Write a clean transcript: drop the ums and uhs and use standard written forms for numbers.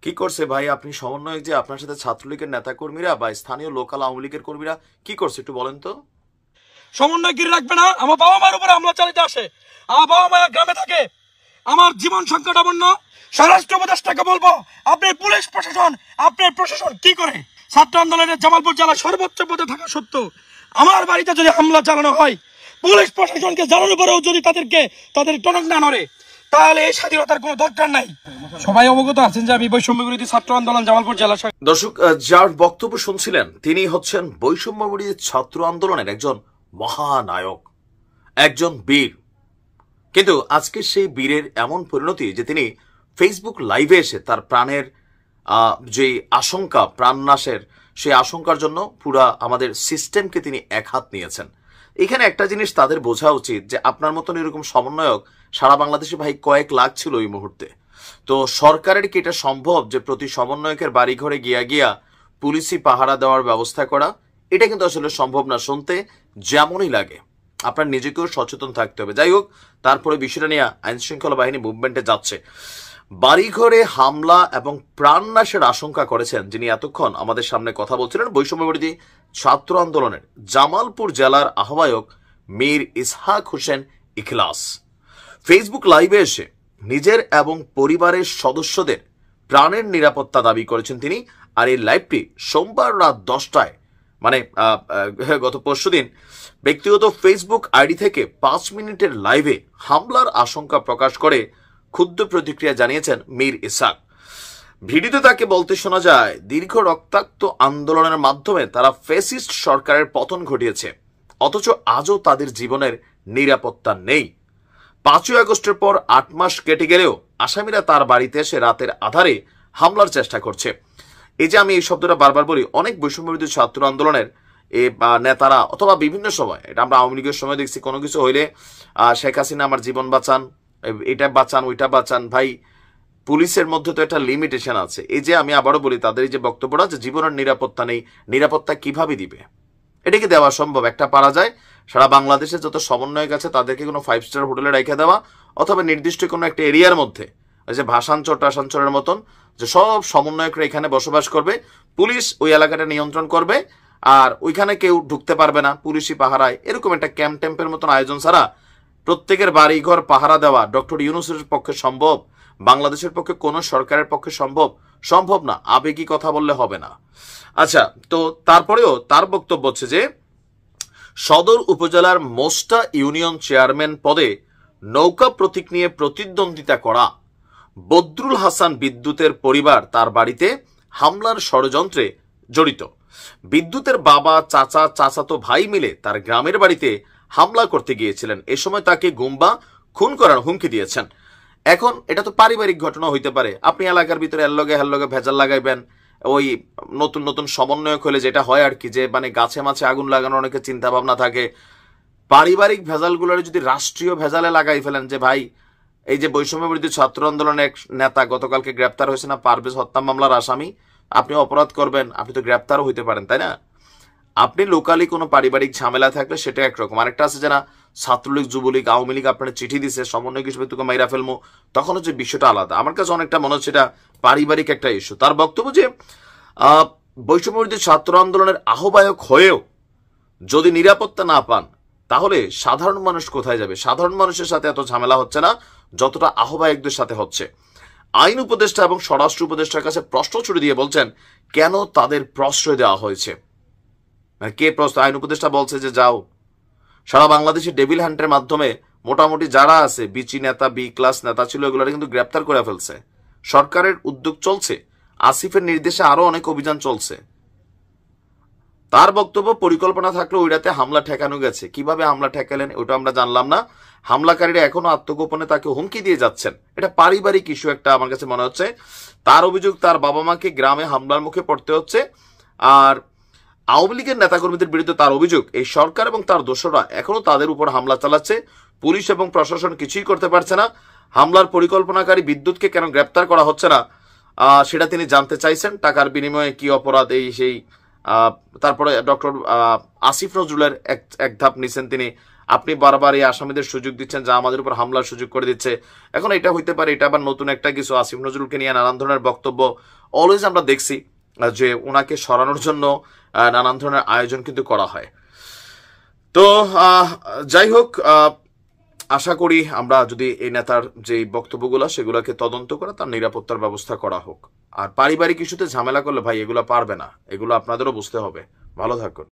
কি করছে ভাই? আপনি সমন্বয়ক যে আপনার সাথে ছাত্রলীগের নেতাকর্মীরা বা স্থানীয় লোকাল আওয়ামী লীগের কর্মীরা কি করছে একটু বলেন তো। সমন্বয় গিরে রাখবে না। আমার বাবা মার উপরে হামলা চালিয়ে আসে। আমার বাবা মা গ্রামে থাকে। আমার জীবন সংকটাপন্ন। স্বরাষ্ট্র উপদেষ্টাকে বলবো, আপনার পুলিশ প্রশাসন, আপনার প্রশাসন কি করে? ছাত্র আন্দোলনের জামালপুর জেলা সর্বোচ্চ পদে থাকা সত্ত্বেও আমার বাড়িতে যদি হামলা চালানো হয়, পুলিশ প্রশাসনকে জানানোর পরেও যদি তাদের টনক না নড়ে, তাহলে এই স্বাধীনতার কোনো দরকার নাই। সবাই অবগত আছেন যে আমি বৈষম্য বিরোধী ছাত্র আন্দোলন জামালপুর জেলা। দর্শক, যার বক্তব্য শুনছিলেন তিনি হচ্ছেন বৈষম্য বিরোধী ছাত্র আন্দোলনের একজন মহানায়ক, একজন বীর। কিন্তু আজকে সেই বীরের এমন পরিণতি যে তিনি ফেসবুক লাইভে এসে তার প্রাণের যে আশঙ্কা, প্রাণনাশের সেই আশঙ্কার জন্য পুরা আমাদের সিস্টেমকে তিনি এক হাত নিয়েছেন। এখানে একটা জিনিস তাদের বোঝা উচিত যে আপনার মতন এরকম সমন্বয়ক সারা বাংলাদেশে ভাই কয়েক লাখ ছিল এই মুহূর্তে। তো সরকারের কি এটা সম্ভব যে প্রতি সমন্বয়কের বাড়ি ঘরে গিয়া পুলিশি পাহারা দেওয়ার ব্যবস্থা করা? এটা কিন্তু আসলে সম্ভব না, শুনতে যেমনই লাগে। আপনার নিজেকেও সচেতন থাকতে হবে। যাই হোক, তারপরে বিষয়টা নিয়ে আইন শৃঙ্খলা বাহিনী মুভমেন্টে যাচ্ছে। বাড়িঘরে হামলা এবং প্রাণনাশের আশঙ্কা করেছেন যিনি এতক্ষণ আমাদের সামনে কথা বলছিলেন, বৈষম্য বিরোধী ছাত্র আন্দোলনের জামালপুর জেলার আহ্বায়ক মীর ইসহাক হোসেন ইখলাস। ফেসবুক লাইভে এসে নিজের এবং পরিবারের সদস্যদের প্রাণের নিরাপত্তা দাবি করেছেন তিনি। আর এই লাইভটি সোমবার রাত 10টায়, মানে গত পরশুদিন ব্যক্তিগত ফেসবুক আইডি থেকে 5 মিনিটের লাইভে হামলার আশঙ্কা প্রকাশ করে ক্ষুব্ধ প্রতিক্রিয়া জানিয়েছেন মীর ইসহাক। ভিডিওতে তাকে বলতে শোনা যায়, দীর্ঘ রক্তাক্ত আন্দোলনের মাধ্যমে তারা ফ্যাসিস্ট সরকারের পতন ঘটিয়েছে, অথচ আজও তাদের জীবনের নিরাপত্তা নেই। 5ই আগস্টের পর 8 মাস কেটে গেলেও আসামিরা তার বাড়িতে এসে রাতের আধারে হামলার চেষ্টা করছে। এই যে আমি এই শব্দটা বারবার বলি, অনেক বৈষম্যবিরোধী ছাত্র আন্দোলনের নেতারা অথবা বিভিন্ন সময়, এটা আমরা আওয়ামী লীগের সময় দেখছি, কোনো কিছু হইলে শেখ হাসিনা আমার জীবন বাঁচান, এটা বাঁচান, ওইটা বাঁচান। ভাই, পুলিশের মধ্যে তো একটা লিমিটেশন আছে। এই যে আমি আবারও বলি, তাদের এই যে বক্তব্যটা যে জীবনের নিরাপত্তা নেই, নিরাপত্তা কিভাবে দিবে? এটাকে দেওয়া সম্ভব? একটা পারা যায় সারা বাংলাদেশে যত সমন্বয়ক আছে তাদেরকে কোনো 5 স্টার হোটেলে রেখে দেওয়া, অথবা নির্দিষ্ট কোনো একটা এরিয়ার মধ্যে, ওই যে ভাষাঞ্চর টাসাঞ্চরের মতন, যে সব সমন্বয়করা এখানে বসবাস করবে, পুলিশ ওই এলাকাটা নিয়ন্ত্রণ করবে, আর ওইখানে কেউ ঢুকতে পারবে না, পুলিশি পাহারায়। এরকম একটা ক্যাম্প টেম্পের মতন আয়োজন ছাড়া প্রত্যেকের বাড়ি ঘর পাহারা দেওয়া ডক্টর ইউনূসের পক্ষে সম্ভব? বাংলাদেশের পক্ষে কোন সরকারের পক্ষে সম্ভব না। আবেগী কথা বললে হবে না। আচ্ছা, তো তারপরেও তার বক্তব্য হচ্ছে যে সদর উপজেলার মোস্টা ইউনিয়ন চেয়ারম্যান পদে নৌকা প্রতীক নিয়ে প্রতিদ্বন্দ্বিতা করা বদরুল হাসান বিদ্যুতের পরিবার তার বাড়িতে হামলার ষড়যন্ত্রে জড়িত। বিদ্যুতের বাবা, চাচা, চাচাতো ভাই মিলে তার গ্রামের বাড়িতে হামলা করতে গিয়েছিলেন। এ সময় তাকে গুম্বা খুন করার হুমকি দিয়েছেন। এখন এটা তো পারিবারিক ঘটনা হইতে পারে, আপনি এলাকার ভিতরে হেল্লগে ভেজাল লাগাইবেন। ওই নতুন নতুন সমন্বয়ক হলে যেটা হয় আর কি, যে মানে গাছে মাছে আগুন লাগানোর অনেকে চিন্তা ভাবনা থাকে। পারিবারিক ভেজালগুলোর যদি রাষ্ট্রীয় ভেজালে লাগাই ফেলেন, যে ভাই এই যে বৈষম্য বিরোধী ছাত্র আন্দোলনের এক নেতা গতকালকে গ্রেপ্তার হয়েছে না, পারভেজ হত্যা মামলার আসামি, আপনি অপরাধ করবেন, আপনি তো গ্রেপ্তারও হইতে পারেন, তাই না? আপনি লোকালি কোনো পারিবারিক ঝামেলা থাকলে সেটা একরকম। আরেকটা আছে যারা ছাত্রলীগ, যুবলীগ, আওয়ামী লীগ আপনার চিঠি দিছে সমন্বয় হিসেবে তোকে মাইরা ফেলবো, তখন হচ্ছে বিষয়টা আলাদা। আমার কাছে অনেকটা মনে হচ্ছে এটা পারিবারিক একটা ইস্যু। তার বক্তব্য যে বৈষম্য বিরোধী ছাত্র আন্দোলনের আহ্বায়ক হয়েও যদি নিরাপত্তা না পান, তাহলে সাধারণ মানুষ কোথায় যাবে? সাধারণ মানুষের সাথে এত ঝামেলা হচ্ছে না যতটা আহ্বায়কদের সাথে হচ্ছে। আইন উপদেষ্টা এবং স্বরাষ্ট্র উপদেষ্টার কাছে প্রশ্ন ছুড়ে দিয়ে বলছেন কেন তাদের প্রশ্রয় দেওয়া হয়েছে। কে প্রশ্ন? আইন উপদেষ্টা বলছে যে যাও, সারা বাংলাদেশে ডেভিল হান্টের মাধ্যমে মোটামুটি যারা আছে বিচি নেতা, বি ক্লাস নেতা ছিল, এগুলো কিন্তু গ্রেপ্তার করে ফেলছে। সরকারের উদ্যোগ চলছে, আসিফের নির্দেশে আরো অনেক অভিযান চলছে। তার বক্তব্য পরিকল্পনা থাকলে ওই রাতে হামলা ঠেকানো গেছে। কিভাবে হামলা ঠেকালেন ওটা আমরা জানলাম না। হামলাকারীরা এখনো আত্মগোপনে তাকে হুমকি দিয়ে যাচ্ছেন। এটা পারিবারিক ইস্যু একটা আমার কাছে মনে হচ্ছে। তার অভিযোগ তার বাবা মাকে গ্রামে হামলার মুখে পড়তে হচ্ছে। আর আওয়ামী লীগের নেতাকর্মীদের বিরুদ্ধে তার অভিযোগ এই সরকার এবং তার দোসররা এখনো তাদের উপর হামলা চালাচ্ছে। পুলিশ এবং প্রশাসন কিছুই করতে পারছে না। হামলার পরিকল্পনাকারী বিদ্যুৎকে কেন গ্রেপ্তার করা হচ্ছে না সেটা তিনি জানতে চাইছেন। টাকার বিনিময়ে কি অপরাধ এই সেই। তারপরে ডক্টর আসিফ নজরুলের এক ধাপ নিছেন তিনি। আপনি বারবার এই আসামিদের সুযোগ দিচ্ছেন, যা আমাদের উপর হামলার সুযোগ করে দিচ্ছে। এখন এটা হইতে পারে এটা আবার নতুন একটা কিছু, আসিফ নজরুলকে নিয়ে নানান ধরনের বক্তব্য অলওয়েজ আমরা দেখছি যে ওনাকে সরানোর জন্য নানান ধরনের আয়োজন কিন্তু করা হয়। তো যাই হোক, আশা করি আমরা যদি এই নেতার যে বক্তব্যগুলো সেগুলোকে তদন্ত করে তার নিরাপত্তার ব্যবস্থা করা হোক। আর পারিবারিক ইস্যুতে ঝামেলা করলে ভাই এগুলো পারবে না, এগুলো আপনাদেরও বুঝতে হবে। ভালো থাকুন।